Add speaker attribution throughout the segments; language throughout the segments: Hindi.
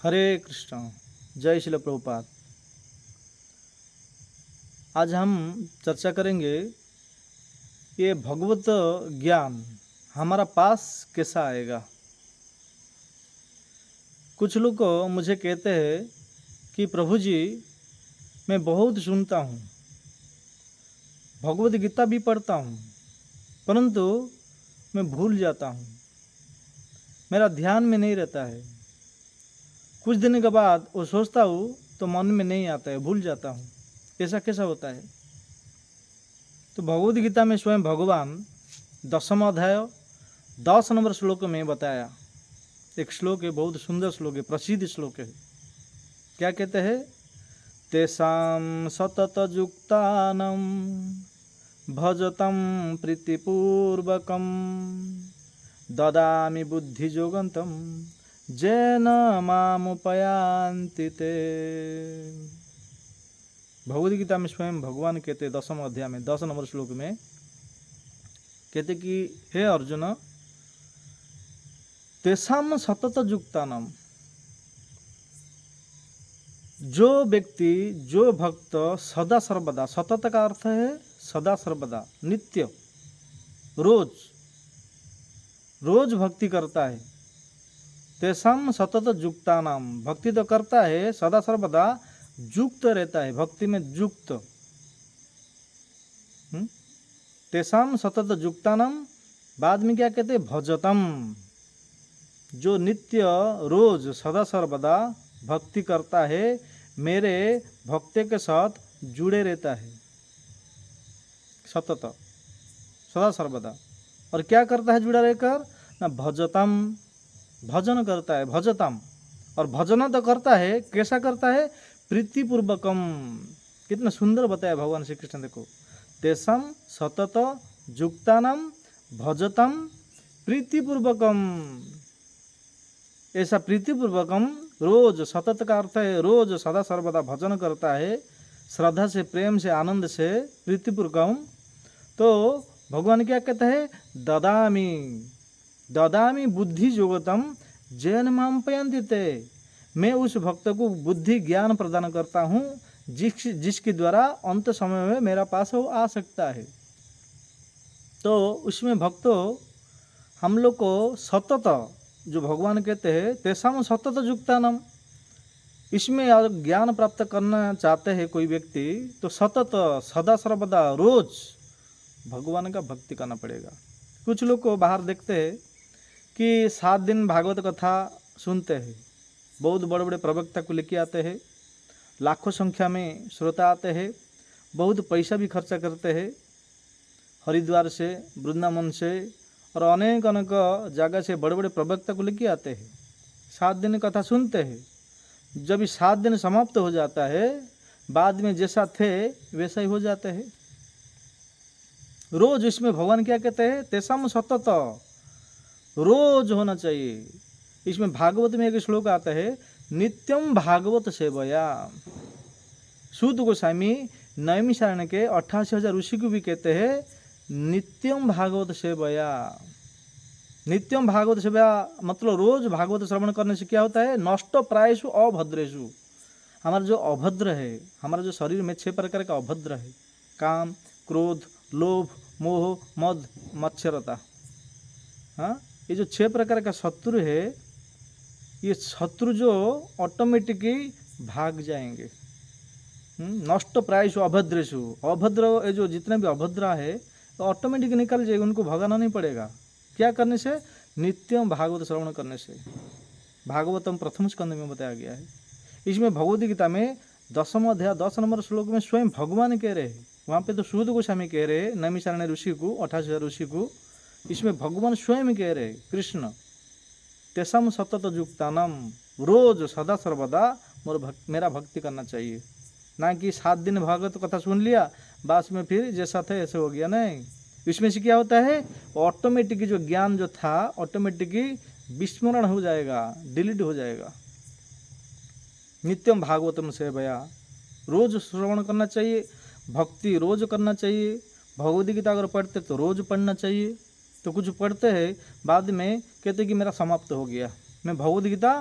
Speaker 1: हरे कृष्ण। जय श्रील प्रभुपाद। आज हम चर्चा करेंगे ये भगवत ज्ञान हमारा पास कैसा आएगा। कुछ लोग मुझे कहते हैं कि प्रभु जी मैं बहुत सुनता हूँ, भगवत गीता भी पढ़ता हूँ, परंतु मैं भूल जाता हूँ, मेरा ध्यान में नहीं रहता है। कुछ दिन के बाद वो सोचता हूँ तो मन में नहीं आता है, भूल जाता हूँ। ऐसा कैसा होता है? तो भगवद गीता में स्वयं भगवान 10वां अध्याय 10 नंबर श्लोक में बताया। एक श्लोक है, बहुत सुंदर श्लोक है, प्रसिद्ध श्लोक है। क्या कहते हैं? तेषां सततयुक्तानां भजतं प्रीतिपूर्वकं ददामि बुद्धियोगन्तं येन मामुपयान्ति ते। भगवद गीता में स्वयं भगवान कहते 10वें अध्याय में 10 नंबर श्लोक में कहते कि हे अर्जुन, तेषाम सतत युक्तानाम, जो व्यक्ति जो भक्त सदा सर्वदा, सतत का अर्थ है सदा सर्वदा, नित्य, रोज रोज भक्ति करता है। तेषाम सतत युक्तानाम, भक्ति तो करता है सदा सर्वदा, युक्त रहता है, भक्ति में युक्त। तेषाम सतत युक्तानाम, बाद में क्या कहते हैं? भजतम, जो नित्य रोज सदा सर्वदा भक्ति करता है, मेरे भक्ति के साथ जुड़े रहता है, सतत सदा सर्वदा। और क्या करता है जुड़ा रहकर? ना भजतम, भजन करता है, भजतम। और भजन तो करता है, कैसा करता है? प्रीतिपूर्वकम। कितना सुंदर बताया भगवान श्री कृष्ण। देखो, तेषाम सतत युक्तानाम भजतम प्रीतिपूर्वकम। ऐसा प्रीतिपूर्वकम, रोज, सतत का अर्थ है रोज सदा सर्वदा भजन करता है, श्रद्धा से, प्रेम से, आनंद से, प्रीतिपूर्वकम। तो भगवान क्या कहते हैं? ददामी, ददामी बुद्धि योगतम जैन माम पयंति ते। मैं उस भक्त को बुद्धि ज्ञान प्रदान करता हूँ जिसके द्वारा अंत समय में मेरा पास वो आ सकता है। तो उसमें भक्तों हम लोग को सतत, जो भगवान कहते हैं तेषाम सतत युक्तानाम, इसमें ज्ञान प्राप्त करना चाहते हैं कोई व्यक्ति, तो सतत सदा सर्वदा रोज भगवान का भक्ति करना पड़ेगा। कुछ लोग को बाहर देखते हैं कि 7 दिन भागवत कथा सुनते हैं, बहुत बड़े बड़े प्रवक्ता को लेके आते हैं, लाखों संख्या में श्रोता आते हैं, बहुत पैसा भी खर्चा करते हैं, हरिद्वार से, वृंदावन से और अनेक अनेक जगह से बड़े बड़े प्रवक्ता को लेके आते हैं। 7 दिन कथा सुनते हैं। जब 7 दिन समाप्त हो जाता है, बाद में जैसा थे वैसा ही हो जाते हैं। रोज इसमें भगवान क्या कहते हैं? तेषाम सतत, रोज होना चाहिए। इसमें भागवत में एक श्लोक आता है, नित्यम भागवत सेवया। सूत गोस्वामी नैमिषारण्य के 88,000 ऋषि को भी कहते हैं नित्यम भागवत सेवया। नित्यम भागवत सेवया मतलब रोज भागवत श्रवण करने से क्या होता है? नष्ट प्रायसु अभद्रेशु। हमारा जो अभद्र है, हमारा जो शरीर में 6 प्रकार का अभद्र है, काम, क्रोध, लोभ, मोह, मद, मत्सरता, हाँ, ये जो 6 प्रकार का शत्रु है, ये शत्रु जो ऑटोमेटिकली भाग जाएंगे। नष्ट प्रायसु अभद्रेशु, अभद्र, ये जो जितने भी अभद्रा है तो ऑटोमेटिक निकल जाएगा, उनको भगाना नहीं पड़ेगा। क्या करने से? नित्यम भागवत श्रवण करने से। भागवतम प्रथम स्कंद में बताया गया है। इसमें भगवद गीता में 10वां अध्याय 10 नंबर श्लोक में स्वयं भगवान कह रहे हैं, वहाँ पे तो सूत गोस्वामी कह रहे हैं नैमिषारण्य ऋषि को, 88,000 ऋषि को। इसमें भगवान स्वयं कह रहे हैं, कृष्ण, तेषाम सतत युक्तानाम, रोज सदा सर्वदा मेरा भक्ति करना चाहिए। ना कि 7 दिन भागवत कथा सुन लिया, बस में फिर जैसा था ऐसे हो गया, नहीं। इसमें से क्या होता है? ऑटोमेटिक जो ज्ञान जो था ऑटोमेटिकली विस्मरण हो जाएगा, डिलीट हो जाएगा। नित्यम भागवतम सेवया, रोज श्रवण करना चाहिए, भक्ति रोज करना चाहिए। भगवद गीता अगर पढ़ते तो रोज पढ़ना चाहिए। तो कुछ पढ़ते हैं, बाद में कहते कि मेरा समाप्त हो गया, मैं भगवद गीता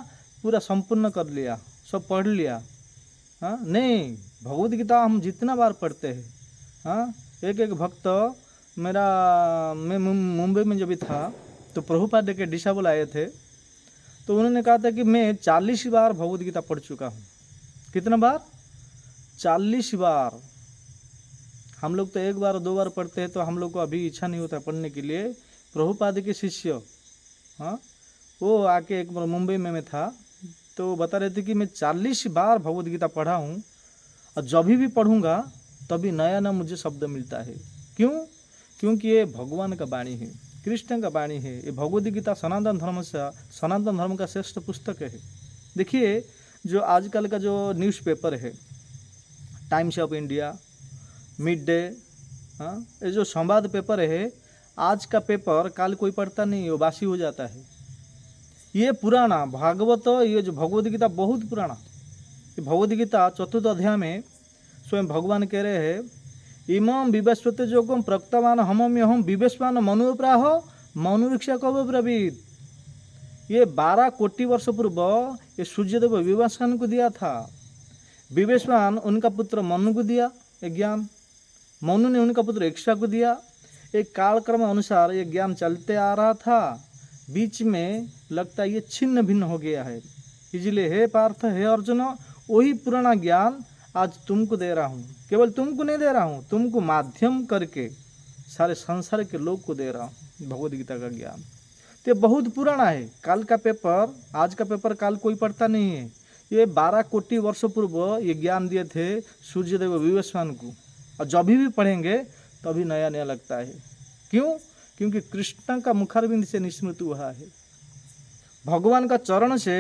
Speaker 1: पूरा संपूर्ण कर लिया, सब पढ़ लिया। हाँ नहीं, भगवद गीता हम जितना बार पढ़ते हैं। हाँ, एक एक भक्त मैं मुंबई में जब भी था तो प्रभुपाद के डिसाबल आए थे, तो उन्होंने कहा था कि मैं 40 बार भगवद गीता पढ़ चुका हूँ। कितना बार? 40 बार। हम लोग तो एक बार दो बार पढ़ते हैं, तो हम लोग को अभी इच्छा नहीं होता पढ़ने के लिए। प्रभुपाद के शिष्य, हाँ, वो आके एक बार मुंबई में मैं था, तो बता रहे थे कि मैं 40 बार भगवद गीता पढ़ा हूँ, और जब भी पढ़ूंगा तभी नया नया मुझे शब्द मिलता है। क्यों? क्योंकि ये भगवान का वाणी है, कृष्ण का वाणी है। ये भगवद गीता सनातन धर्म का श्रेष्ठ पुस्तक है। देखिए, जो आजकल का जो न्यूज़पेपर है, times of India, mid day, हाँ, ये जो संवाद पेपर है, आज का पेपर कल कोई पढ़ता नहीं, वो बासी हो जाता है। ये पुराना भागवत, ये जो भगवद गीता बहुत पुराना। ये भगवद गीता 4th अध्याय में स्वयं भगवान कह रहे हैं, इमं विवस्वते जोगम प्रक्तवान हमम्यहम विवस्वान मनुप्राह मनुरीक्षा कव ब्रवीत। ये 12 कोटि वर्ष पूर्व ये सूर्यदेव विवस्वान को दिया था। विवस्वान उनका पुत्र मनु को दिया ये ज्ञान, मनु ने उनका पुत्र इक्षा को दिया। एक कालक्रम अनुसार ये ज्ञान चलते आ रहा था, बीच में लगता है ये छिन्न भिन्न हो गया है। इसलिए हे पार्थ, हे अर्जुन, वही पुराना ज्ञान आज तुमको दे रहा हूँ। केवल तुमको नहीं दे रहा हूँ, तुमको माध्यम करके सारे संसार के लोग को दे रहा हूँ भगवद गीता का ज्ञान। तो बहुत पुराना है। कल का पेपर, आज का पेपर कल कोई पढ़ता नहीं है। ये 12 कोटि वर्ष पूर्व ये ज्ञान दिए थे सूर्यदेव विवस्वान को, और जब भी पढ़ेंगे तभी नया नया लगता है। क्यों? क्योंकि कृष्ण का मुखारविंद से निस्मृत हुआ है। भगवान का चरण से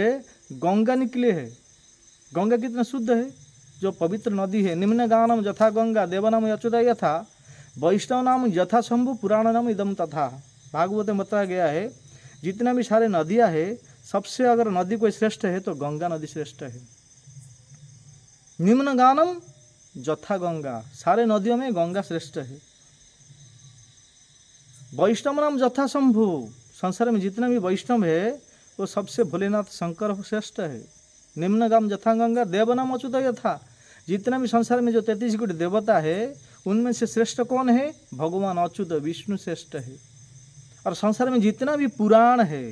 Speaker 1: गंगा निकले है। गंगा कितना शुद्ध है, जो पवित्र नदी है। निम्न गानम यथा गंगा देवनाम अच्युता यथा वैष्णव नाम यथा शंभु पुराण नाम इदम तथा। भागवत में बताया गया है, जितना भी सारे नदियाँ है, सबसे अगर नदी कोई श्रेष्ठ है तो गंगा नदी श्रेष्ठ है। निम्न गानम यथा गंगा, सारे नदियों में गंगा श्रेष्ठ है। वैष्णव नाम यथा शंभु, संसार में जितना भी वैष्णव है वो सबसे भोलेनाथ शंकर श्रेष्ठ है। निम्न गाम यथा गंगा देवनाम अच्युत यथा, जितना भी संसार में जो 33 कोटि देवता है उनमें से श्रेष्ठ कौन है? भगवान अच्युत विष्णु श्रेष्ठ है। और संसार में जितना भी पुराण है,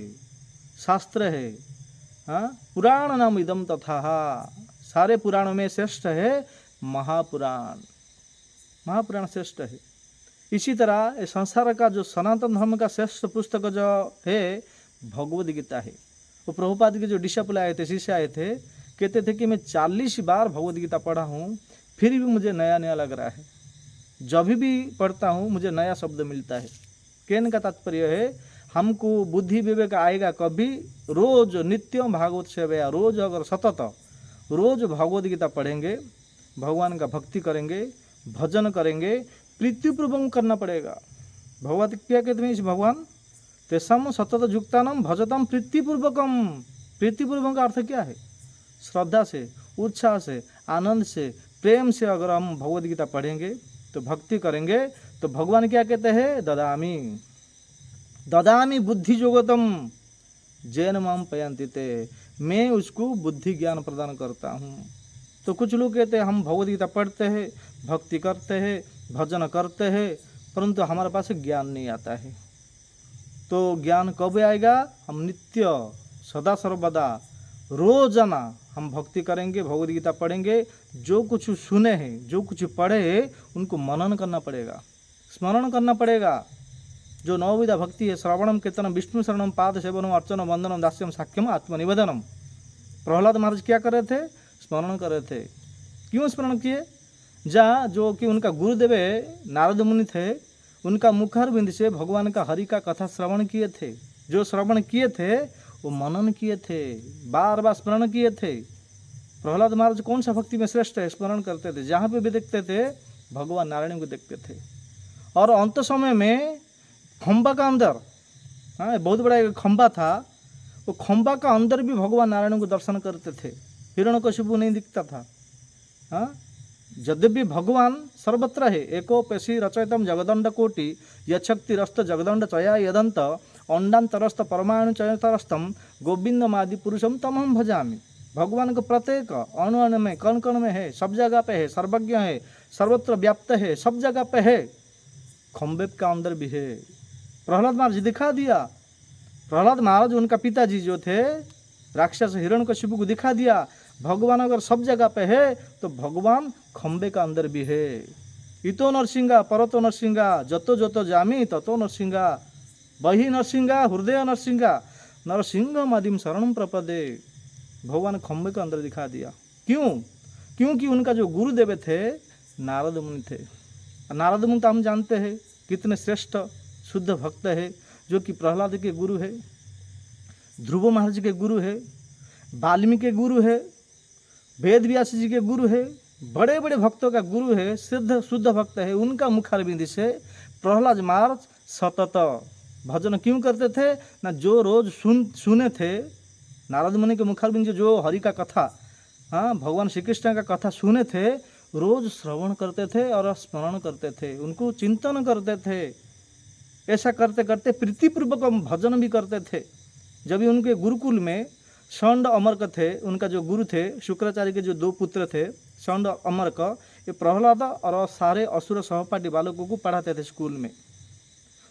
Speaker 1: शास्त्र है, हाँ, पुराण नाम इदम तथा, सारे पुराणों में श्रेष्ठ है महापुराण। महापुराण श्रेष्ठ है। इसी तरह इस संसार का जो सनातन धर्म का श्रेष्ठ पुस्तक जो है भगवद गीता है। वो प्रभुपाद के जो डिसाइपल आए थे, शिष्य आए थे, कहते थे कि मैं 40 बार भगवद गीता पढ़ा हूँ, फिर भी मुझे नया नया लग रहा है। जब भी पढ़ता हूँ मुझे नया शब्द मिलता है। कहने का तात्पर्य है, हमको बुद्धि विवेक आएगा कभी? रोज नित्यम भागवत सेवया, रोज अगर सतत रोज भगवद गीता पढ़ेंगे, भगवान का भक्ति करेंगे, भजन करेंगे, प्रीतिपूर्वक करना पड़ेगा। भगवत क्या कहते हैं इस भगवान? तेसम सतत युक्तानम भजतम प्रीतिपूर्वकम। प्रीतिपूर्वक का अर्थ क्या है? श्रद्धा से, उत्साह से, आनंद से, प्रेम से अगर हम भगवद गीता पढ़ेंगे तो भक्ति करेंगे तो भगवान क्या कहते हैं? ददामी ददामी बुद्धि जोगतम जैन माम पयंती ते, मैं उसको बुद्धि ज्ञान प्रदान करता हूँ। तो कुछ लोग कहते हैं हम भगवद गीता पढ़ते हैं, भक्ति करते हैं, भजन करते हैं, परंतु हमारे पास ज्ञान नहीं आता है। तो ज्ञान कब आएगा? हम नित्य सदा सर्वदा रोजाना हम भक्ति करेंगे, भगवद गीता पढ़ेंगे, जो कुछ सुने हैं, जो कुछ पढ़े हैं, उनको मनन करना पड़ेगा, स्मरण करना पड़ेगा। जो नवविधा भक्ति है, श्रवणम कीर्तनम विष्णु शरणम पाद सेवनम अर्चनम वंदनम दास्यम साक्ष्यम आत्मनिवेदनम। प्रहलाद महाराज क्या कर रहे थे? स्मरण कर रहे थे। क्यों स्मरण किए? जहाँ जो कि उनका गुरुदेव नारद मुनि थे, उनका मुखारविंद से भगवान का हरि का कथा श्रवण किए थे। जो श्रवण किए थे वो मनन किए थे, बार बार स्मरण किए थे। प्रहलाद महाराज कौन सा भक्ति में श्रेष्ठ है? स्मरण करते थे। जहाँ पे भी देखते थे भगवान नारायण को देखते थे। और अंत समय में खंबा का अंदर, हाँ, बहुत बड़ा एक खंबा था, वो खंबा का अंदर भी भगवान नारायण को दर्शन करते थे। हिरण्यकशिपु नहीं दिखता था। हाँ, यद्यपि भगवान सर्वत्र है, एको पेशी रचयतम जगदंड कोटि यशक्ति रस्त जगदंड चया यदंत अंडांतरस्त परमाणु चयतरस्तम गोविंदमादि पुरुषम तमहम भजामि। भगवान को प्रत्येक अणु अणु में, कण कण में है, सब जगह पे है, सर्वज्ञ है, सर्वत्र व्याप्त है, सब जगह पे है, खम्बे का अंदर भी है। प्रहलाद महाराज दिखा दिया। प्रहलाद महाराज उनका पिताजी जो थे राक्षस हिरण्यकशिपु को दिखा दिया, भगवान अगर सब जगह पे है तो भगवान खम्बे का अंदर भी है। इतो नरसिंहा परतो नरसिंहा जतो जतो जामी ततो नरसिंहा बही नरसिंहा हृदय नरसिंहा नरसिंह मदिम शरणम प्रपदे। भगवान खम्बे का अंदर दिखा दिया। क्यों? क्योंकि उनका जो गुरुदेव थे नारद मुनि थे। नारद मुनि तो हम जानते हैं कितने श्रेष्ठ शुद्ध भक्त है, जो कि प्रहलाद के गुरु है, ध्रुव महाराज के गुरु है, वाल्मीकि के गुरु है, वेद व्यास जी के गुरु है, बड़े बड़े भक्तों का गुरु है, सिद्ध शुद्ध भक्त है। उनका मुखारबिंद से प्रहलाद महाराज सतत भजन क्यों करते थे ना, जो रोज सुने थे नारद मुनि के मुखारबिंद से जो हरि का कथा, हाँ भगवान श्री कृष्ण का कथा सुने थे, रोज श्रवण करते थे और स्मरण करते थे, उनको चिंतन करते थे। ऐसा करते करते प्रीतिपूर्वक भजन भी करते थे। जब भी उनके गुरुकुल में षंड अमरक थे, उनका जो गुरु थे, शुक्राचार्य के जो 2 पुत्र थे षंड अमरक, ये प्रहलाद और सारे असुर सहपाठी बालकों को पढ़ाते थे स्कूल में।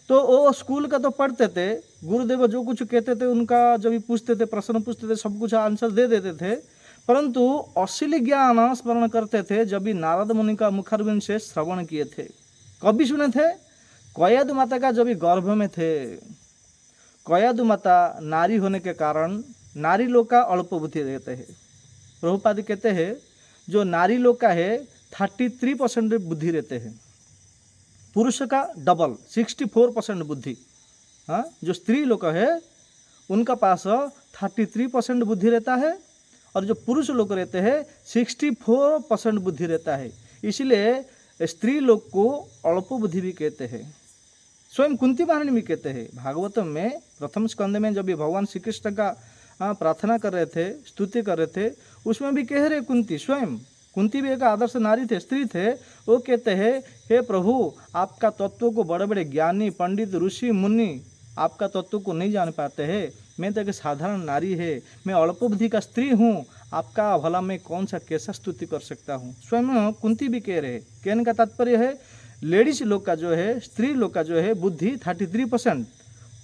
Speaker 1: तो वो स्कूल का तो पढ़ते थे, गुरुदेव जो कुछ कहते थे उनका जब भी पूछते थे, प्रश्न पूछते थे, सब कुछ आंसर दे देते थे, परंतु असली ज्ञान स्मरण करते थे जब भी नारद मुनि का मुखारबिंद से श्रवण किए थे। कभी सुने थे? कयादु माता का जब भी गर्भ में थे। कयादु माता नारी होने के कारण नारी लोग का अल्प बुद्धि रहते हैं। प्रभुपाद कहते हैं जो नारी लोग का है 33% बुद्धि रहते हैं, पुरुष का डबल 64% बुद्धि। हाँ, जो स्त्री लोग है उनका पास 33% बुद्धि रहता है और जो पुरुष लोग रहते हैं 64% बुद्धि रहता है। इसलिए स्त्री लोग को अल्प बुद्धि भी कहते हैं। स्वयं कुंती महारानी भी कहते हैं। भागवतम में प्रथम स्कंद में जब भी भगवान श्री कृष्ण का प्रार्थना कर रहे थे, स्तुति कर रहे थे, उसमें भी कह रहे कुंती, स्वयं कुंती भी एक आदर्श नारी थे, स्त्री थे, वो कहते हैं हे प्रभु आपका तत्व को बड़े बड़े ज्ञानी पंडित ऋषि मुनि आपका तत्व को नहीं जान पाते हैं। मैं तो एक साधारण नारी है, मैं अल्प बुद्धि का स्त्री हूँ, आपका भला मैं कौन सा कैसा स्तुति कर सकता हूँ। स्वयं कुंती भी कह रहे। कहने का तात्पर्य है लेडीज लोग का जो है, स्त्री लोग का जो है बुद्धि 33%,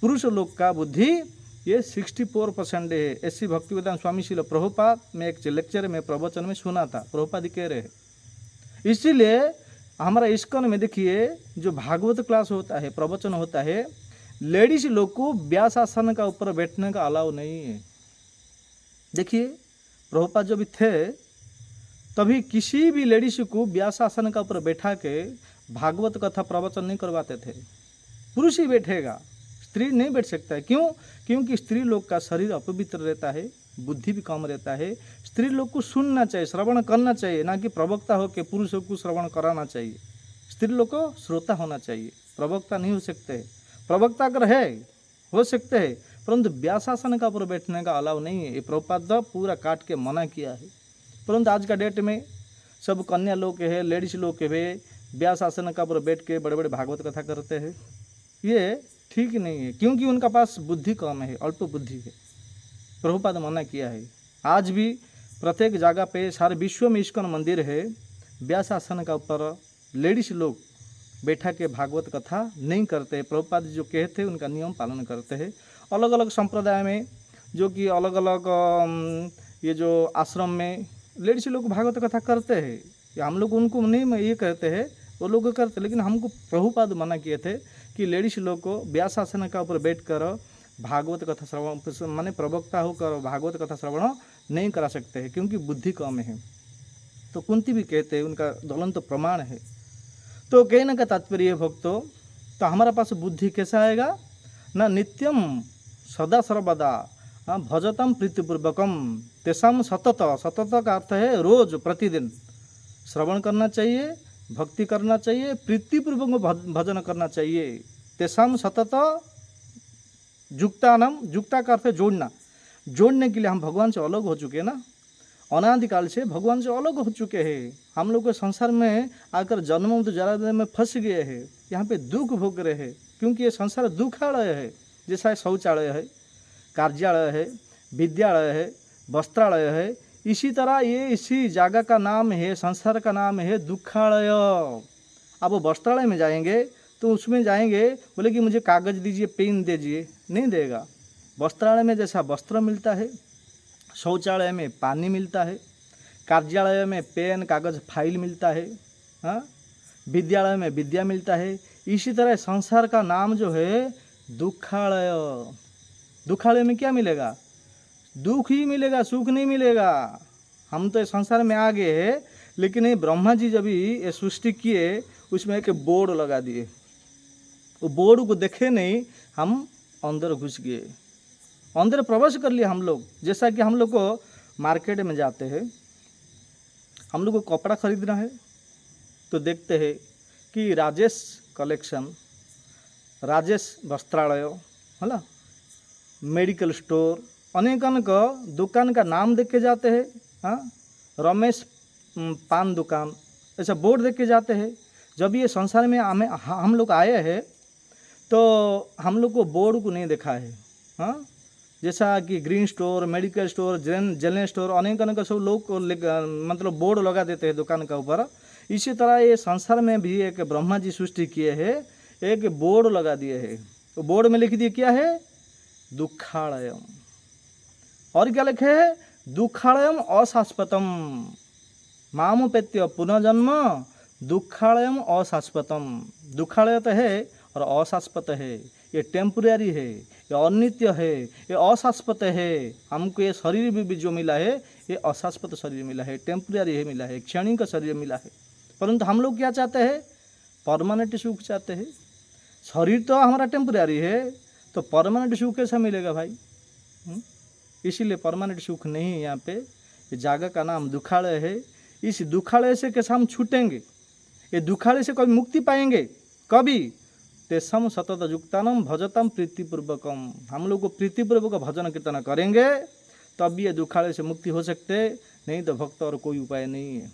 Speaker 1: पुरुष लोग का बुद्धि ये 64% है। ऐसी भक्तिवेदांत स्वामी श्रील प्रभुपाद में एक लेक्चर में प्रवचन में सुना था, प्रभुपाद कह रहे हैं। इसीलिए हमारा इस्कॉन में देखिए जो भागवत क्लास होता है, प्रवचन होता है, लेडीज लोग को व्यास आसन का ऊपर बैठने का अलाउ नहीं है। देखिए प्रभुपाद जब थे तभी किसी भी लेडीज को व्यास आसन का ऊपर बैठा के भागवत कथा प्रवचन नहीं करवाते थे। पुरुष ही बैठेगा, स्त्री नहीं बैठ सकता है। क्यों? क्योंकि स्त्री लोग का शरीर अपवित्र रहता है, बुद्धि भी कम रहता है। स्त्री लोग को सुनना चाहिए, श्रवण करना चाहिए, ना कि प्रवक्ता हो के पुरुषों को श्रवण कराना चाहिए। स्त्री लोग को श्रोता होना चाहिए, प्रवक्ता नहीं हो सकते। प्रवक्ता अगर है हो सकते हैं, परंतु व्यासासन का ऊपर बैठने का अलाउ नहीं है। ये प्रभुपाद पूरा काट के मना किया है। परंतु आज का डेट में सब कन्या लोग के है, लेडीज लोग के है, व्यास आसन का ऊपर बैठ के बड़े बड़े भागवत कथा करते हैं। ये ठीक नहीं है, क्योंकि उनका पास बुद्धि कम है, अल्प बुद्धि है। प्रभुपाद मना किया है। आज भी प्रत्येक जगह पे सारे विश्व में इस्कॉन मंदिर है, व्यास आसन का ऊपर लेडीज लोग बैठा के भागवत कथा नहीं करते। प्रभुपाद जो कहते हैं उनका नियम पालन करते हैं। अलग अलग संप्रदाय में जो कि अलग अलग ये जो आश्रम में लेडीज लोग भागवत कथा करते हैं, या हम लोग उनको नहीं ये कहते हैं, वो लोग करते, लेकिन हमको प्रभुपाद मना किए थे कि लेडीज लोग को व्यास आसन का ऊपर बैठ कर भागवत कथा श्रवण माने प्रवक्ता होकर भागवत कथा श्रवण नहीं करा सकते हैं, क्योंकि बुद्धि कम है। तो कुंती भी कहते हैं, उनका ज्वलंत तो प्रमाण है। तो कहने का तात्पर्य भक्तों, तो हमारा पास बुद्धि कैसा आएगा ना, नित्यम सदा सर्वदा भजतम प्रीतिपूर्वकम तेषाम सतत। सतत का अर्थ है रोज प्रतिदिन श्रवण करना चाहिए, भक्ति करना चाहिए, प्रीतिपूर्वक भजन करना चाहिए। तेषाम सतत जुक्तानाम, जुक्ता का अर्थ है जोड़ना। जोड़ने के लिए हम भगवान से अलग हो चुके हैं ना, अनादिकाल से भगवान से अलग हो चुके हैं। हम लोग के संसार में आकर जन्म तो जरा में फंस गए हैं, यहाँ पे दुख भोग रहे हैं, क्योंकि ये संसार दुखालय है। जैसा शौचालय है, कार्यालय है, विद्यालय है, वस्त्रालय है। इसी तरह ये इसी जगह का नाम है, संसार का नाम है दुखालय। अब वो वस्त्रालय में जाएंगे तो उसमें जाएंगे, बोले कि मुझे कागज़ दीजिए, पेन दीजिए, नहीं देगा। वस्त्रालय में जैसा वस्त्र मिलता है, शौचालय में पानी मिलता है, कार्यालय में पेन कागज़ फाइल मिलता है, हाँ, विद्यालय में विद्या मिलता है। इसी तरह संसार का नाम जो है दुखालय। दुखालय में क्या मिलेगा? दुख ही मिलेगा, सुख नहीं मिलेगा। हम तो संसार में आ गए हैं, लेकिन ये ब्रह्मा जी जब ये सृष्टि किए उसमें एक बोर्ड लगा दिए। वो बोर्ड को देखे नहीं, हम अंदर घुस गए, अंदर प्रवेश कर लिया हम लोग। जैसा कि हम लोग को मार्केट में जाते हैं, हम लोग को कपड़ा खरीदना है तो देखते हैं कि राजेश कलेक्शन, राजेश वस्त्रालय, है ना, मेडिकल स्टोर, अनेक अनेक दुकान का नाम देख के जाते हैं। हाँ, रमेश पान दुकान, ऐसा बोर्ड देख के जाते हैं। जब ये संसार में हम लोग आए हैं तो हम लोग को बोर्ड को नहीं देखा है। हाँ, जैसा कि green store, medical store, general store, अनेक अनेक सब लोग मतलब बोर्ड लगा देते हैं दुकान के ऊपर। इसी तरह ये संसार में भी एक ब्रह्मा जी सृष्टि किए हैं, एक बोर्ड लगा दिए है। तो बोर्ड में लिख दिए क्या है? दुखालयम। और क्या लिखे है? दुखालयम अशाश्वतम मामुपेत्य पुनर्जन्म दुखालयम अशाश्वतम। दुखालय तो है और अशाश्वत है, ये टेम्परेरी है, ये अनित्य है, ये अशाश्वत है। हमको ये शरीर भी जो मिला है ये अशाश्वत शरीर मिला है, टेम्परेरी है मिला है, क्षणिक का शरीर मिला है। परंतु हम लोग क्या चाहते हैं? परमानेंट सुख चाहते हैं। शरीर तो हमारा टेम्परेरी है, तो परमानेंट सुख कैसा मिलेगा भाई? इसीलिए परमानेंट सुख नहीं है यहाँ पे। ये जगह का नाम दुखालय है। इस दुखालय से कैसे हम छूटेंगे? ये दुखालय से कभी मुक्ति पाएंगे? कभी? तेसम सतत युक्तानम भजतम प्रीतिपूर्वकम। हम लोग को प्रीतिपूर्वक भजन कीर्तन करेंगे तब भी ये दुखालय से मुक्ति हो सकते, नहीं तो भक्त और कोई उपाय नहीं है।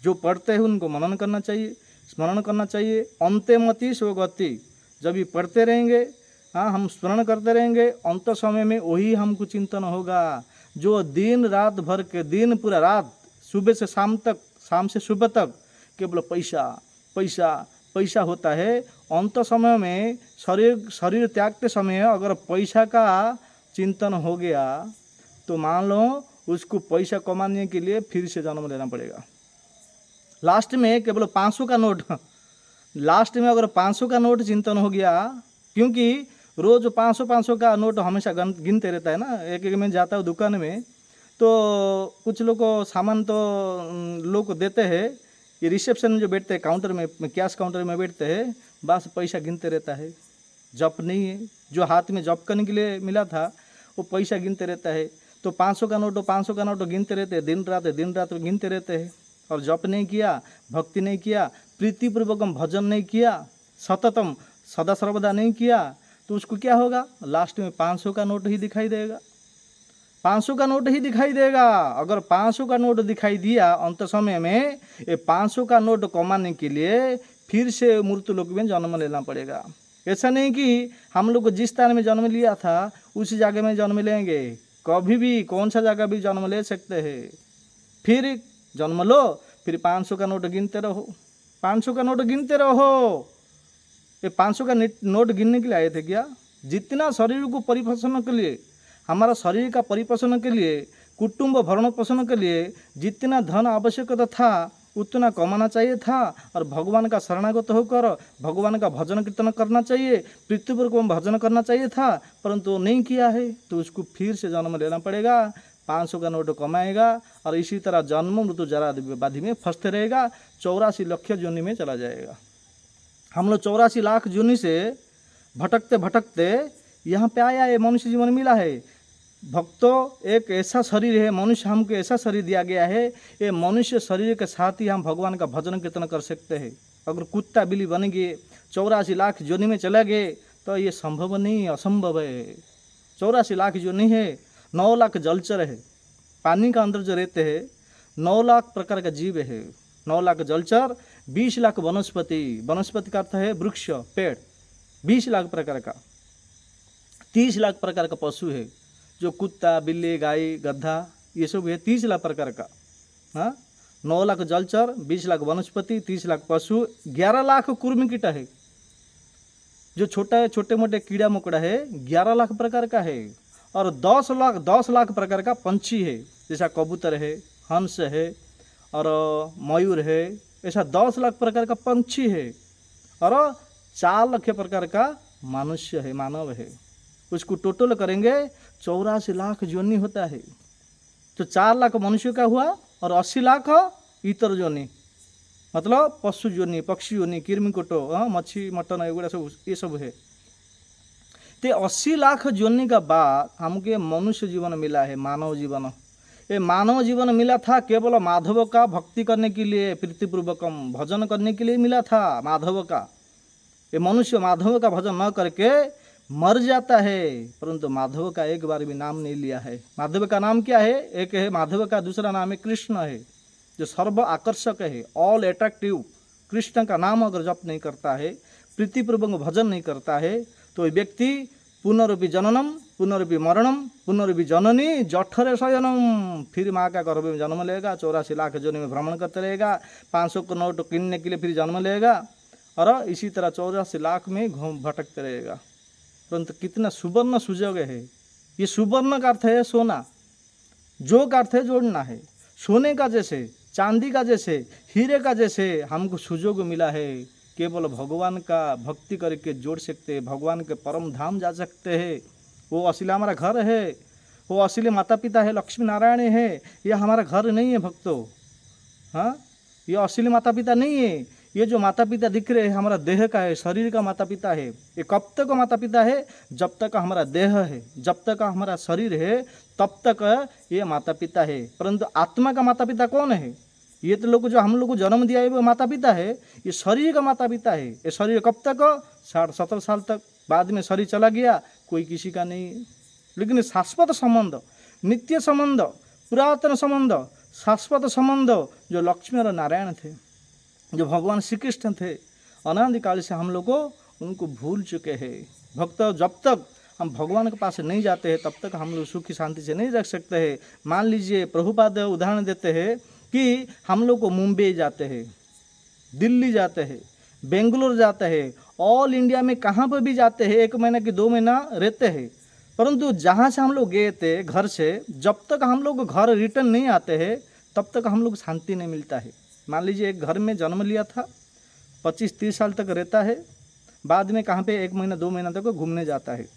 Speaker 1: जो पढ़ते हैं उनको मनन करना चाहिए, स्मरण करना चाहिए। अंते मति स्वगति, जब ये पढ़ते रहेंगे, हाँ, हम स्मरण करते रहेंगे, अंत समय में वही हमको चिंतन होगा। जो दिन रात भर के दिन, पूरा रात, सुबह से शाम तक, शाम से सुबह तक केवल पैसा पैसा पैसा होता है, अंत समय में शरीर त्यागते समय अगर पैसा का चिंतन हो गया तो मान लो उसको पैसा कमाने के लिए फिर से जन्म लेना पड़ेगा। लास्ट में केवल 500 का नोट, लास्ट में अगर 500 का नोट चिंतन हो गया, क्योंकि रोज़ 500 का नोट हमेशा गिनते रहता है ना। एक में जाता हूँ दुकान में तो कुछ लोग को सामान तो लोग को देते हैं, ये रिसेप्शन में जो बैठते हैं काउंटर में, कैश काउंटर में बैठते हैं, बस पैसा गिनते रहता है, जप नहीं है। जो हाथ में जप करने के लिए मिला था वो पैसा गिनते रहता है। तो 500 का नोट गिनते रहते हैं, दिन रात गिनते रहते हैं, और जप नहीं किया, भक्ति नहीं किया, प्रीतिपूर्वकम भजन नहीं किया, सततम सदा सर्वदा नहीं किया, तो उसको क्या होगा? लास्ट में 500 का नोट ही दिखाई देगा, 500 का नोट ही दिखाई देगा। अगर 500 का नोट दिखाई दिया अंत समय में, ये 500 का नोट कमाने के लिए फिर से मृत्यु लोक में जन्म लेना पड़ेगा। ऐसा नहीं कि हम लोग जिस स्थान में जन्म लिया था उसी जगह में जन्म लेंगे, कभी भी कौन सा जगह भी जन्म ले सकते हैं। फिर जन्म लो, फिर 500 का नोट गिनते रहो, 500 का नोट गिनते रहो। ये 500 का नोट गिनने के लिए आए थे क्या? जितना शरीर को परिपोषण के लिए, हमारा शरीर का परिपोषण के लिए, कुटुंब भरण पोषण के लिए जितना धन आवश्यकता था उतना कमाना चाहिए था, और भगवान का शरणागत होकर भगवान का भजन कीर्तन करना चाहिए, प्रीतिपूर्वक भजन करना चाहिए था, परंतु नहीं किया है तो उसको फिर से जन्म लेना पड़ेगा। 500 का नोट कमाएगा और इसी तरह जन्म मृत्यु जरा व्याधि में फंसते रहेगा, 84 लाख योनि में चला जाएगा। हम लोग 84 लाख योनि से भटकते भटकते यहाँ पे आया, ये मनुष्य जीवन मिला है। भक्तों, एक ऐसा शरीर है, मनुष्य हमको ऐसा शरीर दिया गया है, ये मनुष्य शरीर के साथ ही हम भगवान का भजन कीर्तन कर सकते हैं। अगर कुत्ता बिल्ली बन गए, 84 लाख योनि में चले गए तो ये संभव नहीं, असंभव है। 84 लाख योनि है, 9 लाख जलचर है, पानी का अंदर जो रहते हैं, 9 लाख प्रकार का जीव है, 9 लाख जलचर, 20 लाख वनस्पति, वनस्पति का अर्थ है वृक्ष, पेड़, 20 लाख प्रकार का, 30 लाख प्रकार का पशु है, जो कुत्ता, बिल्ली, गाय, गधा, ये सब है 30 लाख प्रकार का। हाँ, 9 लाख जलचर, 20 लाख वनस्पति, 30 लाख पशु, 11 लाख कुर्मी कीट है। जो छोटे मोटे कीड़ा मकोड़ा है 11 लाख प्रकार का है। और 10 लाख प्रकार का पंछी है, जैसा कबूतर है, हंस है और मयूर है। ऐसा 10 लाख प्रकार का पंछी है और 4 लाख प्रकार का मनुष्य है, मानव है। उसको टोटल करेंगे 84 लाख योनि होता है। तो 4 लाख मनुष्य का हुआ और 80 लाख इतर योनि, मतलब पशु योनि, पक्षी योनि, किरमिकोटो, मच्छी, मटन, एगुड़ा सब, ये सब है। ते 80 लाख योनि का बाद हमको मनुष्य जीवन मिला है, मानव जीवन। ये मानव जीवन मिला था केवल माधव का भक्ति करने के लिए, प्रीतिपूर्वकम भजन करने के लिए मिला था माधव का। ये मनुष्य माधव का भजन न करके मर जाता है, परंतु माधव का एक बार भी नाम नहीं लिया है। माधव का नाम क्या है? एक है माधव का, दूसरा नाम है कृष्ण है, जो सर्व आकर्षक है, ऑल अट्रैक्टिव। कृष्ण का नाम अगर जप नहीं करता है, प्रीतिपूर्वक भजन नहीं करता है, तो व्यक्ति पुनरुपि जननम, पुनरुपि मरणम, पुनरुपि जननी जठरे शयनम, फिर माँ का गर्भ में जन्म लेगा, 84 लाख योनि में भ्रमण करते रहेगा, 500 का नोट कीनने के लिए फिर जन्म लेगा और इसी तरह 84 लाख में घूम भटकते रहेगा। परंतु कितना सुवर्ण सुजोग है। ये सुवर्ण का अर्थ है सोना, जो का अर्थ है जोड़ना है। सोने का जैसे, चांदी का जैसे, हीरे का जैसे हमको सुजोग मिला है। केवल भगवान का भक्ति करके जोड़ सकते हैं, भगवान के परम धाम जा सकते हैं। वो असली हमारा घर है, वो असली माता पिता है, लक्ष्मी नारायण है। ये हमारा घर नहीं है भक्तों। हाँ, ये असली माता पिता नहीं है। ये जो माता पिता दिख रहे हैं हमारा देह का है, शरीर का माता पिता है। ये कब तक माता पिता है? जब तक हमारा देह है, जब तक हमारा शरीर है, तब तक ये माता पिता है। परंतु आत्मा का माता पिता कौन है? ये तो लोग जो हम लोग को जन्म दिया है वो माता पिता है। ये शरीर का माता पिता है। ये शरीर कब तक? 60-70 साल तक, बाद में शरीर चला गया, कोई किसी का नहीं। लेकिन शाश्वत संबंध, नित्य संबंध, पुरातन संबंध, शाश्वत संबंध जो लक्ष्मी और नारायण थे, जो भगवान श्री कृष्ण थे, अनादिकाल से हम लोग उनको भूल चुके हैं। भक्त जब तक हम भगवान के पास नहीं जाते हैं तब तक हम लोग सुखी शांति से नहीं रख सकते हैं। मान लीजिए प्रभुपाद उदाहरण देते हैं कि हम लोग को मुंबई जाते हैं, दिल्ली जाते हैं, बेंगलोर जाते हैं, ऑल इंडिया में कहाँ पर भी जाते हैं, 1 महीना कि 2 महीना रहते हैं। परंतु जहाँ से हम लोग गए थे घर से, जब तक हम लोग घर रिटर्न नहीं आते हैं तब तक हम लोग शांति नहीं मिलता है। मान लीजिए एक घर में जन्म लिया था, 25-30 साल तक रहता है, बाद में कहाँ पे 1 महीना 2 महीना तक घूमने जाता है।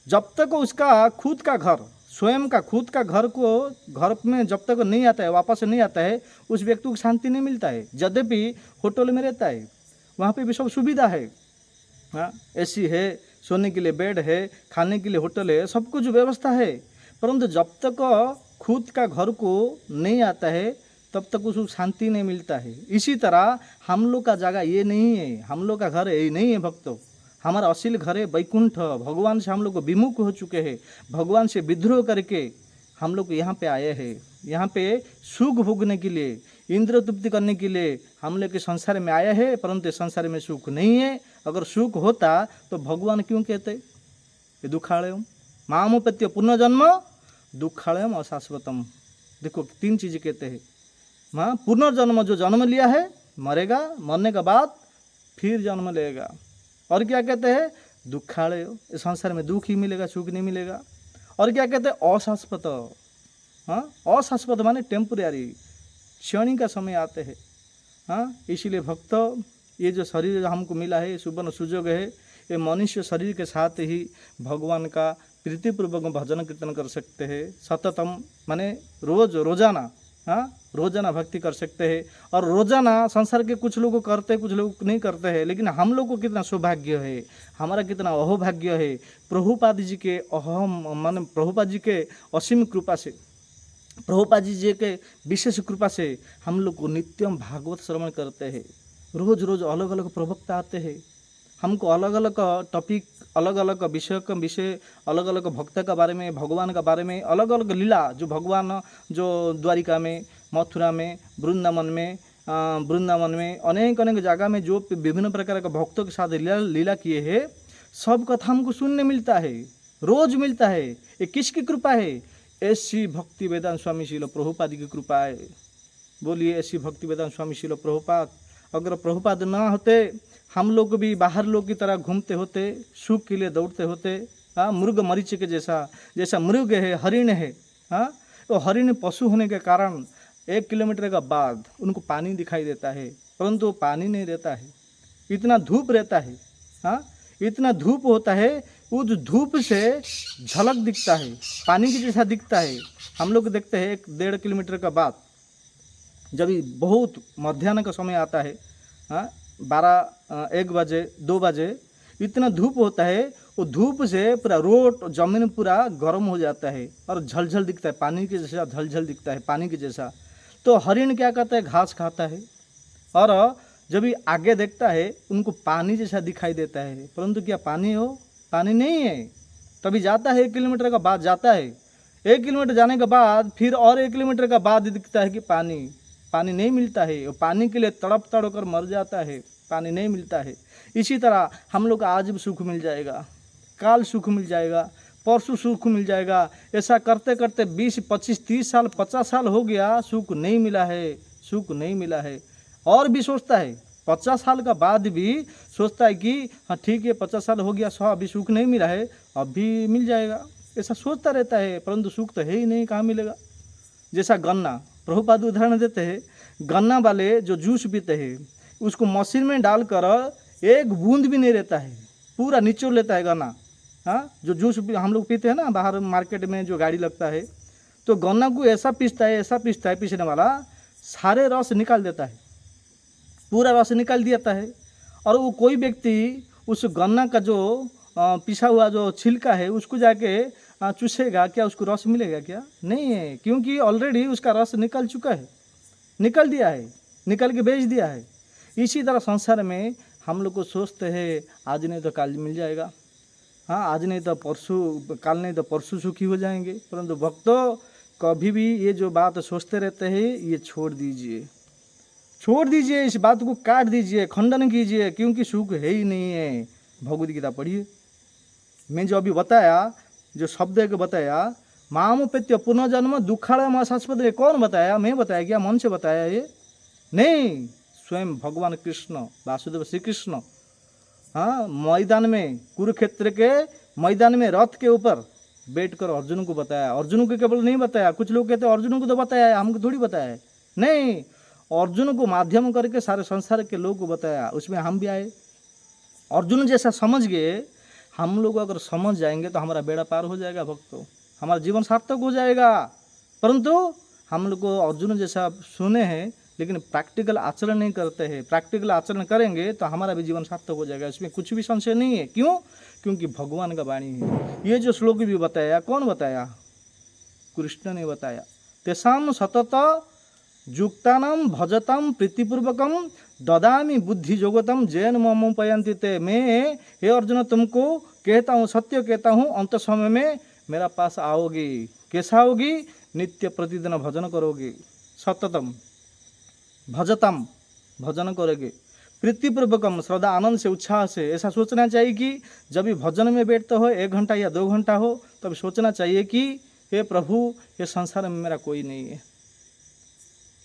Speaker 1: जब तक उसका खुद का घर, स्वयं का खुद का घर में जब तक नहीं आता है, वापस नहीं आता है, उस व्यक्ति को शांति नहीं मिलता है। यद्यपि होटल में रहता है, वहाँ पे भी सब सुविधा है, हाँ, एसी है, सोने के लिए बेड है, खाने के लिए होटल है, सब कुछ व्यवस्था है। परंतु जब तक खुद का घर को नहीं आता है तब तक उसको शांति नहीं मिलता है। इसी तरह हम लोग का जगह ये नहीं है, हम लोग का घर ये नहीं है भक्तों। हमारा असील घर है वैकुंठ। भगवान से हम लोग विमुख हो चुके हैं, भगवान से विद्रोह करके हम लोग यहाँ पे आए हैं। यहाँ पे सुख भोगने के लिए, इंद्र तृप्ति करने के लिए हम लोग के संसार में आए हैं, परंतु संसार में सुख नहीं है। अगर सुख होता तो भगवान क्यों कहते ये दुखालयम मामोपत्य पुनर्जन्म दुखालयम अशाश्वतम। देखो 3 चीज़ें कहते हैं। हाँ, पुनर्जन्म, जो जन्म लिया है मरेगा, मरने के बाद फिर जन्म लेगा। और क्या कहते हैं? दुखालय, इस संसार में दुख ही मिलेगा, सुख नहीं मिलेगा। और क्या कहते हैं? अशाश्वत। हाँ, अशाश्वत माने टेम्पोररी, क्षणिक का समय आते हैं। हाँ, इसीलिए भक्त ये जो शरीर हमको मिला है, सुवर्ण सुजोग है, ये मनुष्य शरीर के साथ ही भगवान का प्रीतिपूर्वक भजन कीर्तन कर सकते हैं। सततम माने रोजाना, हाँ, रोजाना भक्ति कर सकते हैं। और रोजाना संसार के कुछ लोग करते हैं, कुछ लोग नहीं करते हैं, लेकिन हम लोग को कितना सौभाग्य है, हमारा कितना अहोभाग्य है। प्रभुपाद जी के प्रभुपाद जी के असीम कृपा से, प्रभुपाद जी के विशेष कृपा से हम लोग को नित्यम भागवत श्रवण करते हैं। रोज रोज अलग अलग प्रवक्ता आते हैं, हमको अलग अलग टॉपिक, अलग अलग विषय, अलग अलग भक्त का बारे में, भगवान का बारे में, अलग अलग लीला जो भगवान जो द्वारिका में, मथुरा में, वृंदावन में अनेक जगह में जो विभिन्न प्रकार के भक्तों के साथ लीला किए हैं, सब कथा हमको सुनने मिलता है। रोज मिलता है। ये किसकी कृपा है? ऐसी भक्ति वेदांत स्वामी श्रील प्रभुपाद की कृपा है। बोलिए ऐसी भक्ति वेदांत स्वामी श्रील प्रभुपाद। अगर प्रभुपाद ना होते हम लोग भी बाहर लोग की तरह घूमते होते, सुख के लिए दौड़ते होते। हाँ, मृग मरीच के जैसा मृग है, हरिण है। हाँ, तो हरिण पशु होने के कारण 1 किलोमीटर का बाद उनको पानी दिखाई देता है, परंतु पानी नहीं रहता है। इतना धूप रहता है। हाँ, इतना धूप होता है, उस धूप से झलक दिखता है, पानी की जैसा दिखता है। हम लोग देखते हैं 1-1.5 किलोमीटर का बाद जब बहुत मध्याह्न का समय आता है, हाँ, 12-1 बजे 2 बजे इतना धूप होता है, वो धूप से पूरा रोड जमीन पूरा गर्म हो जाता है और झलझल दिखता है, पानी के जैसा झलझल दिखता है, पानी के जैसा। तो हरिण क्या करता है? घास खाता है और जब ये आगे देखता है उनको पानी जैसा दिखाई देता है, परंतु क्या पानी हो? पानी नहीं है। तभी जाता है 1 किलोमीटर का बाद जाता है। 1 किलोमीटर जाने के बाद फिर और 1 किलोमीटर का बाद दिखता है कि पानी नहीं मिलता है। वो पानी के लिए तड़प तड़प कर मर जाता है, पानी नहीं मिलता है। इसी तरह हम लोग आज भी सुख मिल जाएगा, काल सुख मिल जाएगा, परसों सुख मिल जाएगा। ऐसा करते करते 20, 25, 30 साल 50 साल हो गया, सुख नहीं मिला है, सुख नहीं मिला है। और भी सोचता है 50 साल का बाद भी सोचता है कि हाँ ठीक है 50 साल हो गया, अभी सुख नहीं मिला है, अभी मिल जाएगा। ऐसा सोचता रहता है, परंतु सुख तो है ही नहीं, कहाँ मिलेगा। जैसा गन्ना, प्रभुपाद उदाहरण देते हैं, गन्ना वाले जो जूस पीते हैं उसको मशीन में डालकर 1 बूंद भी नहीं रहता है, पूरा निचोड़ लेता है गन्ना। हाँ, जो जूस हम लोग पीते हैं ना बाहर मार्केट में जो गाड़ी लगता है, तो गन्ना को ऐसा पीसता है पीसने वाला, सारे रस निकाल देता है, पूरा रस निकाल देता है। और वो कोई व्यक्ति उस गन्ना का जो पिसा हुआ जो छिलका है उसको जाके चूसेगा, क्या उसको रस मिलेगा? क्या नहीं है, क्योंकि ऑलरेडी उसका रस निकल चुका है, निकल दिया है, निकल के बेच दिया है। इसी तरह संसार में हम लोग को सोचते हैं आज नहीं तो कल मिल जाएगा, हाँ आज नहीं तो परसों, कल नहीं तो परसों सुखी हो जाएंगे। परंतु भक्तों, कभी भी ये जो बात सोचते रहते हैं ये छोड़ दीजिए, छोड़ दीजिए, इस बात को काट दीजिए, खंडन कीजिए, क्योंकि सुख है ही नहीं है। भगवद गीता पढ़िए। मैं जो अभी बताया, जो शब्द को बताया, मामुपेत्य पुनर्जन्म दुखालयम आशास्पद, कौन बताया? मैं बताया क्या? मन से बताया ये नहीं, स्वयं भगवान कृष्ण वासुदेव श्री कृष्ण, हाँ, मैदान में, कुरुक्षेत्र के मैदान में रथ के ऊपर बैठकर अर्जुन को बताया। अर्जुन को केवल नहीं बताया, कुछ लोग कहते हैं अर्जुन को तो बताया है, हमको थोड़ी बताया है। नहीं, अर्जुन को माध्यम करके सारे संसार के लोग को बताया, उसमें हम भी आए। अर्जुन जैसा समझ गए, हम लोग अगर समझ जाएंगे तो हमारा बेड़ा पार हो जाएगा भक्तों, हमारा जीवन सार्थक हो जाएगा। परंतु हम लोग को अर्जुन जैसा सुने हैं लेकिन प्रैक्टिकल आचरण नहीं करते हैं। प्रैक्टिकल आचरण करेंगे तो हमारा भी जीवन सार्थक हो जाएगा, इसमें कुछ भी संशय नहीं है। क्यों? क्योंकि भगवान का वाणी है। ये जो श्लोक भी बताया, कौन बताया? कृष्ण ने बताया। तेषाम सतत युक्तानाम भजताम प्रीतिपूर्वकम ददामी बुद्धि जोगतम जैन मम पयंती ते। मैं हे अर्जुन तुमको कहता हूँ, सत्य कहता हूँ, अंत समय में मेरा पास आओगी। कैसा आओगी? नित्य प्रतिदिन भजन करोगे, सततम भजतम, भजन करोगे, प्रीतिपूर्वकम, श्रद्धा आनंद से, उत्साह से। ऐसा सोचना चाहिए कि जब भी भजन में बैठते हो 1 घंटा या 2 घंटा हो, तब सोचना चाहिए कि हे प्रभु, ये संसार में मेरा कोई नहीं है।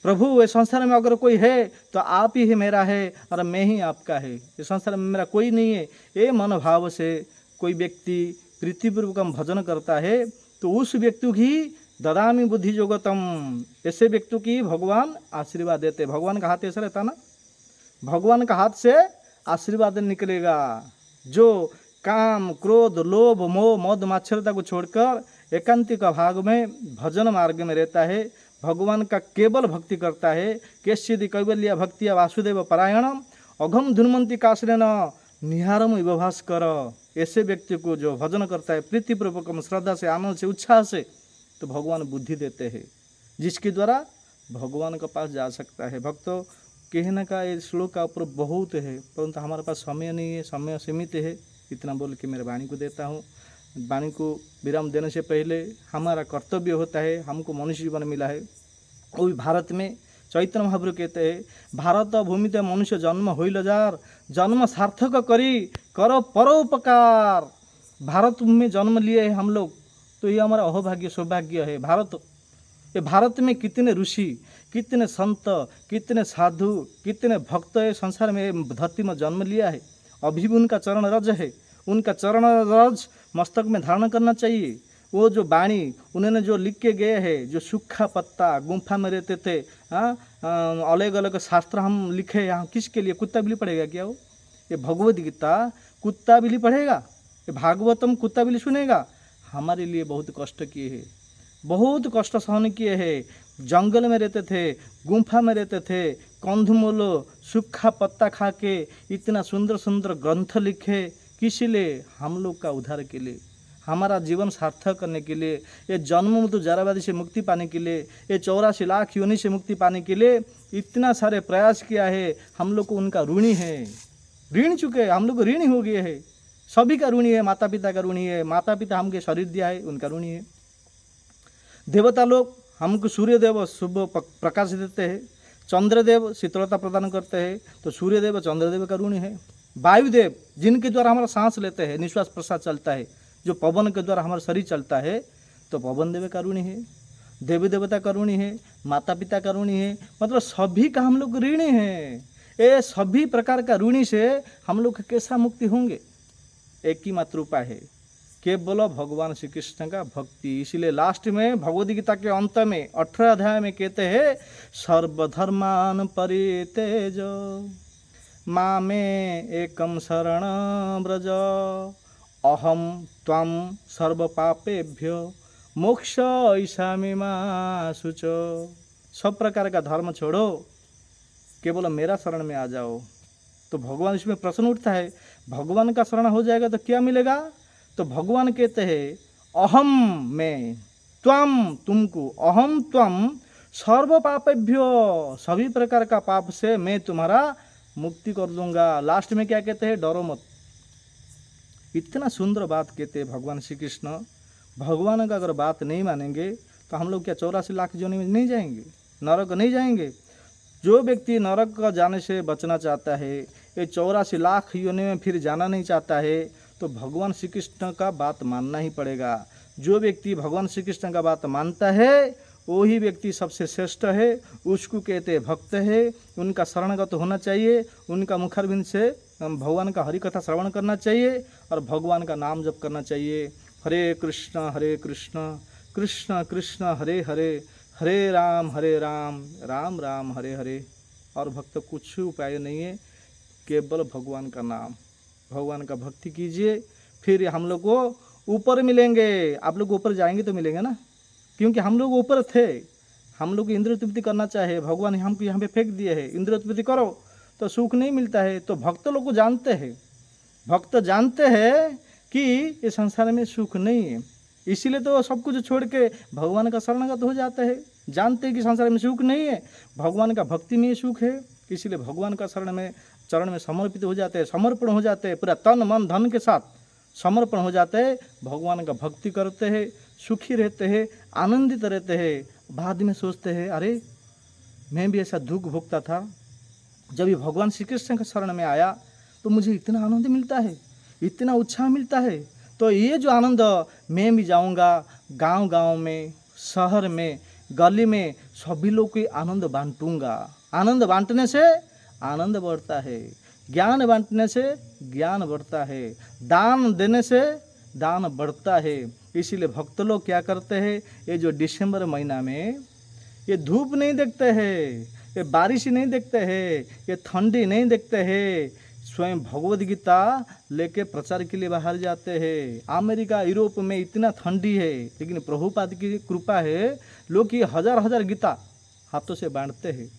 Speaker 1: प्रभु, ये संसार में अगर कोई है तो आप ही मेरा है और मैं ही आपका है। ये संसार में मेरा कोई नहीं है। ये मनोभाव से कोई व्यक्ति प्रीतिपूर्वकम भजन करता है तो उस व्यक्ति की ददामी बुद्धि जोगतम, ऐसे व्यक्ति की भगवान आशीर्वाद देते। भगवान का हाथ ऐसा रहता ना, भगवान का हाथ से आशीर्वाद निकलेगा। जो काम, क्रोध, लोभ, मोह, मद, मात्सर्यता को छोड़कर एकांतिक भाग में भजन मार्ग में रहता है, भगवान का केवल भक्ति करता है। केश्चिदि कैवल्य भक्तिया वासुदेव परायणम अघम धुन्वंती काश्रेण निहारम विभास्कर। ऐसे व्यक्ति को जो भजन करता है प्रीतिपूर्वक, श्रद्धा से, आनंद से, उत्साह से, तो भगवान बुद्धि देते हैं, जिसके द्वारा भगवान के पास जा सकता है। भक्तों, कहने का ये श्लोक का ऊपर बहुत है, परंतु हमारे पास समय नहीं है, समय सीमित है। इतना बोल के मेरे वाणी को देता हूँ। वाणी को विराम देने से पहले हमारा कर्तव्य होता है, हमको मनुष्य जीवन मिला है, वो भी भारत में। चैतन्य महाप्रभु कहते हैं, भारत भूमिते मनुष्य जन्म होइल जार, जन्म सार्थक करी करो परोपकार। भारत में जन्म लिए हैं हम लोग, तो ये हमारा अहोभाग्य सौभाग्य है। भारत में कितने ऋषि, कितने संत, कितने साधु, कितने भक्त है संसार में, धरती में जन्म लिया है। अभी भी उनका चरण रज है, उनका चरण रज मस्तक में धारण करना चाहिए। वो जो वाणी उन्होंने जो लिख के गए हैं, जो सूखा पत्ता गुम्फा में रहते थे, अलग अलग शास्त्र हम लिखे यहाँ, किसके लिए? कुत्ता बिल्ली पढ़ेगा क्या वो? ये भगवद गीता कुत्ता बिल्ली पढ़ेगा? ये भागवतम कुत्ता बिल्ली सुनेगा? हमारे लिए बहुत कष्ट किए हैं, बहुत कष्ट सहन किए हैं। जंगल में रहते थे, गुम्फा में रहते थे, कंधमूल सूखा पत्ता खा के इतना सुंदर सुंदर ग्रंथ लिखे। किस लिए? हम लोग का उद्धार के लिए, हमारा जीवन सार्थक करने के लिए, ये जन्म मृत्यु जराबादी से मुक्ति पाने के लिए, ये 84 लाख योनि से मुक्ति पाने के लिए इतना सारे प्रयास किया है। हम लोग को उनका ऋणी है, ऋण चुके हैं, हम लोग ऋणी हो गए हैं। सभी का ऋणी है, माता पिता का ऋणी है, माता पिता हमके शरीर दिया है उनका ऋणी है। देवता लोग हमको सूर्यदेव शुभ प्रकाश देते हैं, चंद्रदेव शीतलता प्रदान करते हैं, तो सूर्यदेव चंद्रदेव का ऋणी है। वायुदेव जिनके द्वारा हमारा सांस लेते हैं, निश्वास प्रश्वास चलता है, जो पवन के द्वारा हमारा शरीर चलता है, तो पवन देव का ऋणी है। देवी देवता का ऋणी है, माता पिता का ऋणी है, मतलब सभी का हम लोग ऋणी हैं। ये सभी प्रकार का ऋणी से हम लोग कैसा मुक्ति होंगे? एक ही मात्र उपाय है, केवल भगवान श्री कृष्ण का भक्ति। इसीलिए लास्ट में भगवद गीता के अंत में 18 अध्याय में कहते हैं, सर्वधर्मान परित्यज मामे एकम शरण व्रज अहम त्वं सर्व पापेभ्यो मोक्षयिष्यामि मा शुच। सब प्रकार का धर्म छोड़ो, केवल मेरा शरण में आ जाओ। तो भगवान इसमें प्रश्न उठता है, भगवान का शरण हो जाएगा तो क्या मिलेगा? तो भगवान कहते हैं, अहम मैं, त्वम तुमको, अहम त्वम सर्व पापेभ्यो सभी प्रकार का पाप से मैं तुम्हारा मुक्ति कर दूंगा। लास्ट में क्या कहते हैं? डरो मत। इतना सुंदर बात कहते हैं भगवान श्री कृष्ण। भगवान का अगर बात नहीं मानेंगे तो हम लोग क्या 84 लाख योनि में नहीं जाएंगे, नरक नहीं जाएंगे? जो व्यक्ति नरक का जाने से बचना चाहता है, ये 84 लाख योनि में फिर जाना नहीं चाहता है, तो भगवान श्री कृष्ण का बात मानना ही पड़ेगा। जो व्यक्ति भगवान श्री कृष्ण का बात मानता है वही व्यक्ति सबसे श्रेष्ठ है, उसको कहते हैं भक्त है। उनका शरणगत होना चाहिए, उनका मुखारविंद से भगवान का हरि कथा श्रवण करना चाहिए और भगवान का नाम जप करना चाहिए। हरे कृष्ण कृष्ण कृष्ण हरे हरे, हरे राम राम राम हरे हरे। और भक्त कुछ उपाय नहीं है, केवल भगवान का नाम, भगवान का भक्ति कीजिए, फिर हम लोग को ऊपर मिलेंगे। आप लोग ऊपर जाएंगे तो मिलेंगे ना, क्योंकि हम लोग ऊपर थे। हम लोग इंद्रिय तृप्ति करना चाहे, भगवान हमको यहाँ पे फेंक दिए है, इंद्रिय तृप्ति करो तो सुख नहीं मिलता है। तो भक्त लोग को जानते हैं, भक्त जानते हैं कि ये संसार में सुख नहीं है, इसीलिए तो सब कुछ छोड़ के भगवान का शरणगत हो जाते हैं। जानते हैं कि संसार में सुख नहीं है, भगवान का भक्ति में सुख है, इसीलिए भगवान का चरण में समर्पित हो जाते हैं, समर्पण हो जाते हैं, पूरा तन मन धन के साथ समर्पण हो जाते हैं, भगवान का भक्ति करते हैं, सुखी रहते हैं, आनंदित रहते हैं। बाद में सोचते हैं, अरे मैं भी ऐसा दुख भोगता था, जब ये भगवान श्री कृष्ण के शरण में आया तो मुझे इतना आनंद मिलता है, इतना उत्साह मिलता है। तो ये जो आनंद मैं भी जाऊंगा गांव गांव में, शहर में, गली में सभी लोग को आनंद बांटूंगा। आनंद बांटने से आनंद बढ़ता है, ज्ञान बांटने से ज्ञान बढ़ता है, दान देने से दान बढ़ता है। इसीलिए भक्त लोग क्या करते हैं, ये जो दिसंबर महीना में ये धूप नहीं देखते हैं, ये बारिश नहीं देखते हैं, ये ठंडी नहीं देखते हैं, स्वयं भगवद गीता लेके प्रचार के लिए बाहर जाते हैं। अमेरिका यूरोप में इतना ठंडी है, लेकिन प्रभुपाद की कृपा है, लोग ये हजार हजार गीता हाथों से बांटते हैं,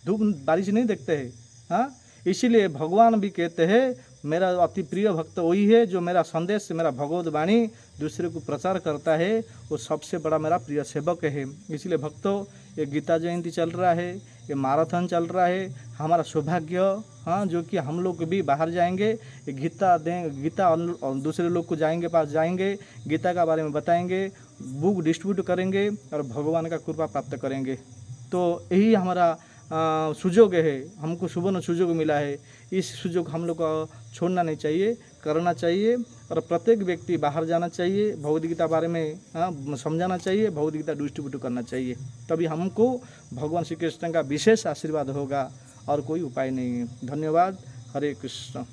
Speaker 1: धूप बारिश नहीं देखते हैं। हाँ, इसीलिए भगवान भी कहते हैं, मेरा अति प्रिय भक्त वही है जो मेरा संदेश, मेरा भगवद वाणी दूसरे को प्रचार करता है, वो सबसे बड़ा मेरा प्रिय सेवक है। इसलिए भक्तों, ये गीता जयंती चल रहा है, ये मैराथन चल रहा है, हमारा सौभाग्य, हाँ, जो कि हम लोग भी बाहर जाएंगे, ये गीता दें, गीता और दूसरे लोग को पास जाएंगे, गीता का बारे में बताएंगे, बुक डिस्ट्रीब्यूट करेंगे और भगवान का कृपा प्राप्त करेंगे। तो यही हमारा सुयोग है, हमको सुवर्ण सुयोग मिला है, इस सुयोग हम लोग को छोड़ना नहीं चाहिए, करना चाहिए। और प्रत्येक व्यक्ति बाहर जाना चाहिए, भगवद गीता बारे में समझाना चाहिए, भगवद गीता डिस्ट्रीब्यूट करना चाहिए, तभी हमको भगवान श्री कृष्ण का विशेष आशीर्वाद होगा और कोई उपाय नहीं है। धन्यवाद। हरे कृष्ण।